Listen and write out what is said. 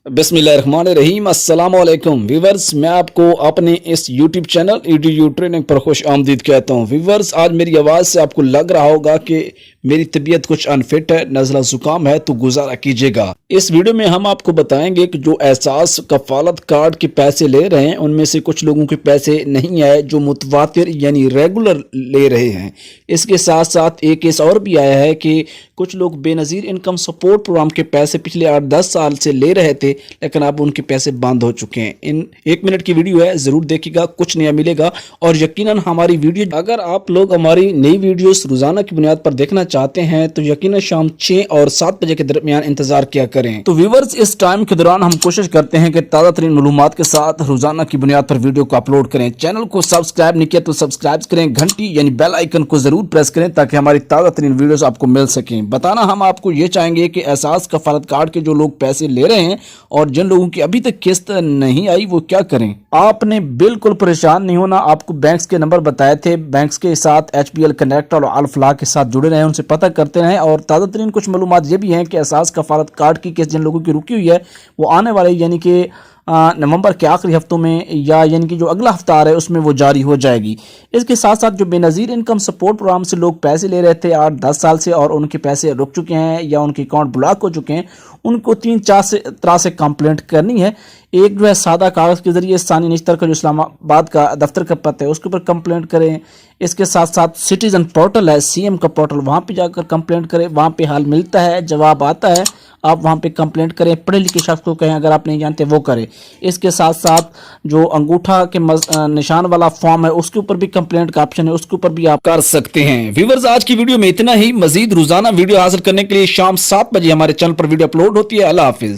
बिस्मिल्लाहिर्रहमानिर्रहीम अस्सलाम वालेकुम व्यूवर्स, मैं आपको अपने इस यूट्यूब चैनल ईडीयू ट्रेनिंग पर खुश आमदीद कहता हूँ। व्यूवर्स, आज मेरी आवाज़ से आपको लग रहा होगा कि मेरी तबीयत कुछ अनफिट है, नज़ला ज़ुकाम है, तो गुजारा कीजिएगा। इस वीडियो में हम आपको बताएंगे कि जो एहसास कफालत कार्ड के पैसे ले रहे हैं उनमें से कुछ लोगों के पैसे नहीं आए जो मुतवातिर यानी रेगुलर ले रहे हैं। इसके साथ साथ एक केस और भी आया है कि कुछ लोग बेनज़ीर इनकम सपोर्ट प्रोग्राम के पैसे पिछले 8-10 साल से ले रहे थे, लेकिन अब उनके पैसे बंद हो चुके हैं। इन 1 मिनट की वीडियो है, ज़रूर देखिएगा, कुछ नया मिलेगा। और यकीनन हमारी वीडियो, अगर आप लोग हमारी नई वीडियोस रोज़ाना की बुनियाद पर देखना चाहते हैं तो यकीनन शाम 6 और 7 बजे के दरमियान इंतजार किया करें। तो व्यूवर्स, इस टाइम के दौरान हम कोशिश करते हैं कि ताज़ा तरीन मालूमात के साथ रोज़ाना की बुनियाद पर वीडियो को अपलोड करें। चैनल को सब्सक्राइब नहीं किया तो सब्सक्राइब करें, घंटी यानी बेल आइकन को ज़रूर प्रेस करें ताकि हमारी ताज़ा तरीन वीडियोस आपको मिल सकें। बताना हम आपको ये चाहेंगे कि एहसास कफालत कार्ड के जो लोग पैसे ले रहे हैं और जिन लोगों की अभी तक किस्त नहीं आई वो क्या करें। आपने बिल्कुल परेशान नहीं होना। आपको बैंक्स के नंबर बताए थे, बैंक्स के साथ HBL कनेक्ट और अल-फलाह के साथ जुड़े रहें, उनसे पता करते रहें। और ताज़ा तरीन कुछ मालूमात ये भी हैं कि एहसास कफालत कार्ड की किस्त जिन लोगों की रुकी हुई है वो आने वाले यानी कि नवंबर के आखिरी हफ्तों में या यानी कि जो अगला हफ्ता आ रहा है उसमें वो जारी हो जाएगी। इसके साथ साथ जो बेनज़ीर इनकम सपोर्ट प्रोग्राम से लोग पैसे ले रहे थे 8-10 साल से और उनके पैसे रुक चुके हैं या उनके अकाउंट ब्लॉक हो चुके हैं, उनको 3-4 तरह से कंप्लेंट करनी है। एक जो है सादा कागज़ के ज़रिए सानी निश्तर का जो इस्लामाबाद का दफ्तर का पता है उसके ऊपर कंप्लेंट करें। इसके साथ साथ सिटीज़न पोर्टल है, CM का पोर्टल, वहाँ पे जाकर कंप्लेंट करें। वहाँ पे हाल मिलता है, जवाब आता है, आप वहाँ पे कंप्लेंट करें। पढ़े लिखे शख्स को कहें, अगर आप नहीं जानते वो करें। इसके साथ साथ जो अंगूठा के निशान वाला फॉर्म है उसके ऊपर भी कंप्लेंट का ऑप्शन है, उसके ऊपर भी आप कर सकते हैं। व्यूवर्स, आज की वीडियो में इतना ही। मजीद रोजाना वीडियो हासिल करने के लिए शाम 7 बजे हमारे चैनल पर वीडियो अपलोड होती है। अल्लाह हाफिज।